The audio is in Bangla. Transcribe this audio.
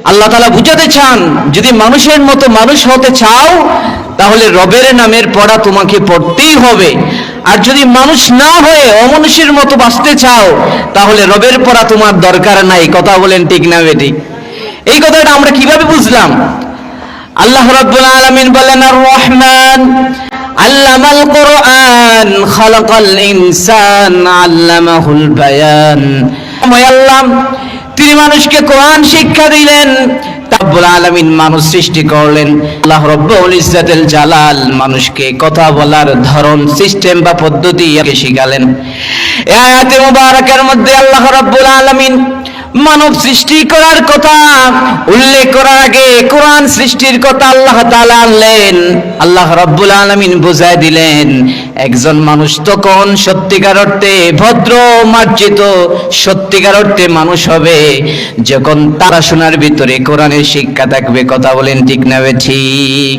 আল্লাহ তাআলা বুঝাতে চান, যদি মানুষের মতো মানুষ হতে চাও তাহলে রবের নামের পড়া তোমাকে পড়তেই হবে। আর যদি মানুষ না হয়ে অমানুষের মতো বাঁচতে চাও তাহলে রবের পড়া তোমার দরকার নাই। কথা বলেন ঠিক না বেঠিক? এই কথাটা আমরা কিভাবে বুঝলাম? আল্লাহ রাব্বুল আলামিন বলেন, আর রহমান আল্লামাল কোরআন খালাকাল ইনসান আল্লামাহুল বায়ান। আল্লাহ তিনি মানুষকে কোরআন শিক্ষা দিলেন। রব্বুল আলামিন মানুষ সৃষ্টি করলেন। আল্লাহ রব্বুল ইজ্জাতুল জালাল মানুষকে কথা বলার ধরন, সিস্টেম বা পদ্ধতি শিখালেন। এই আয়াতে মুবারাকার মধ্যে আল্লাহ রব্বুল আলামিন মানব সৃষ্টি করার কথা উল্লেখ করার আগে কোরআন সৃষ্টির কথা আল্লাহ তাআলা আনলেন। আল্লাহ রাব্বুল আলামিন বুঝায় দিলেন, একজন মানুষ তখন সত্যিকার অর্থে ভদ্র মার্জিত সত্যিকার অর্থে মানুষ হবে যখন তার শোনার ভিতরে কোরআনের শিক্ষা থাকবে। কথা বলেন ঠিক না ঠিক?